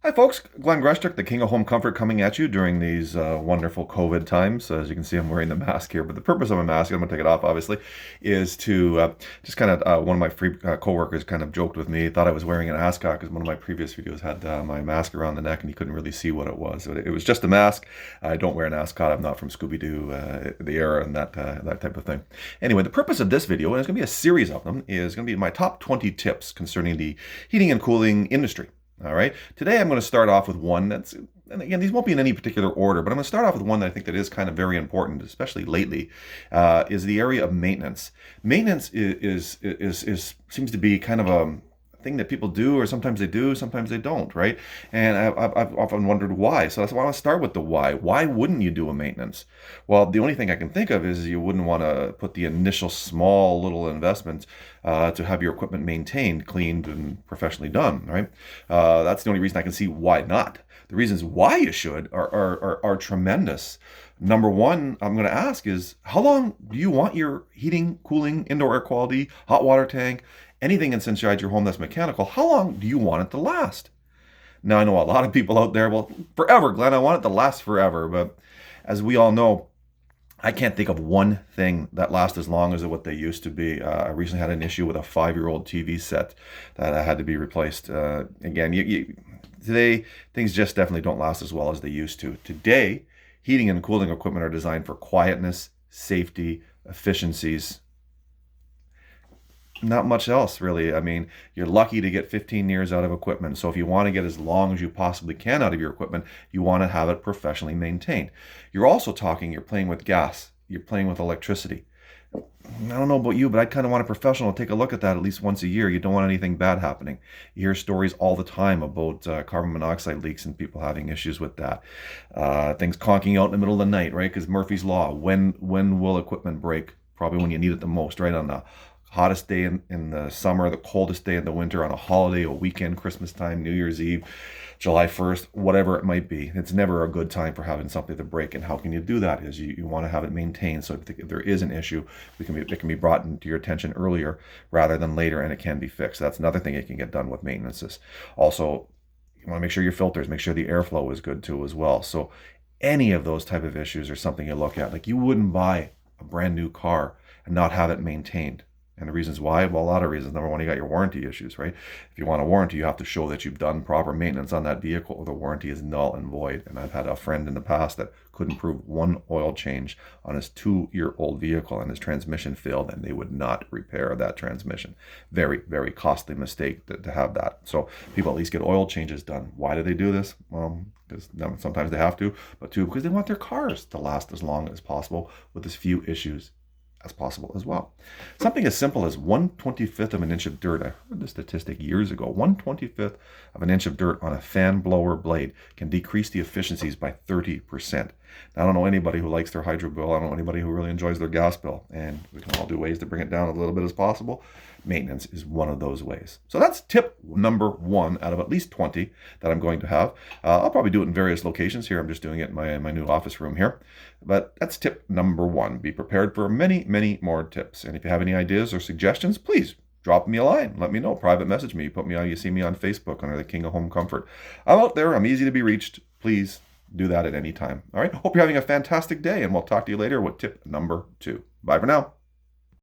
Hi, folks. Glenn Greshtuk, the King of Home Comfort, coming at you during these wonderful COVID times. As you can see, I'm wearing the mask here, but the purpose of my mask, I'm going to take it off, obviously, is to just kind of, one of my free coworkers kind of joked with me, thought I was wearing an ascot because one of my previous videos had my mask around the neck and he couldn't really see what it was. So it was just a mask. I don't wear an ascot. I'm not from Scooby-Doo, the era and that type of thing. Anyway, the purpose of this video, and it's going to be a series of them, is going to be my top 20 tips concerning the heating and cooling industry. All right. Today I'm going to start off with one that's, and again, these won't be in any particular order, but I'm going to start off with one that I think that is kind of very important, especially lately, is the area of maintenance. Maintenance is seems to be kind of a thing that people do, or sometimes they do, sometimes they don't, right? And I've often wondered why. So that's why I want to start with the why. Why wouldn't you do a maintenance? Well, the only thing I can think of is you wouldn't want to put the initial small little investments to have your equipment maintained, cleaned, and professionally done, right? That's the only reason I can see why not. The reasons why you should are tremendous. Number one, I'm going to ask is, how long do you want your heating, cooling, indoor air quality, hot water tank, anything inside your home that's mechanical, how long do you want it to last? Now, I know a lot of people out there, well, forever, Glenn, I want it to last forever. But as we all know, I can't think of one thing that lasts as long as what they used to be. I recently had an issue with a 5-year-old TV set that had to be replaced. Again, today, things just definitely don't last as well as they used to. Today, heating and cooling equipment are designed for quietness, safety, efficiencies. Not much else, really. I mean, you're lucky to get 15 years out of equipment. So if you want to get as long as you possibly can out of your equipment, you want to have it professionally maintained. You're also talking, you're playing with gas, you're playing with electricity. I don't know about you, but I kind of want a professional to take a look at that at least once a year. You don't want anything bad happening. You hear stories all the time about carbon monoxide leaks and people having issues with that. Things conking out in the middle of the night, right? Because Murphy's Law. When will equipment break? Probably when you need it the most, right? On the hottest day in the summer, the coldest day in the winter, on a holiday, a weekend, Christmas time, New Year's Eve, July 1st, whatever it might be. It's never a good time for having something to break. And how can you do that? Is you want to have it maintained. So if there is an issue, it can be brought into your attention earlier rather than later, and it can be fixed. That's another thing you can get done with maintenances. Also, you want to make sure your filters, make sure the airflow is good too as well. So any of those type of issues are something you look at. Like, you wouldn't buy a brand new car and not have it maintained. And the reasons why? Well, a lot of reasons. Number one, you got your warranty issues, right? If you want a warranty, you have to show that you've done proper maintenance on that vehicle, or the warranty is null and void. And I've had a friend in the past that couldn't prove one oil change on his 2-year-old vehicle, and his transmission failed, and they would not repair that transmission. Very, very costly mistake to have that. So people at least get oil changes done. Why do they do this? Because sometimes they have to, but two, because they want their cars to last as long as possible with as few issues as possible as well. Something as simple as 1/25th of an inch of dirt. I heard the statistic years ago. 1/25th of an inch of dirt on a fan blower blade can decrease the efficiencies by 30%. Now, I don't know anybody who likes their hydro bill. I don't know anybody who really enjoys their gas bill. And we can all do ways to bring it down a little bit as possible. Maintenance is one of those ways. So that's tip number 1 out of at least 20 that I'm going to have. I'll probably do it in various locations here. I'm just doing it in my new office room here. But that's tip number 1. Be prepared for many, many more tips. And if you have any ideas or suggestions, please drop me a line. Let me know. Private message me. You see me on Facebook under the King of Home Comfort. I'm out there. I'm easy to be reached. Please do that at any time. All right. Hope you're having a fantastic day, and we'll talk to you later with tip number 2. Bye for now.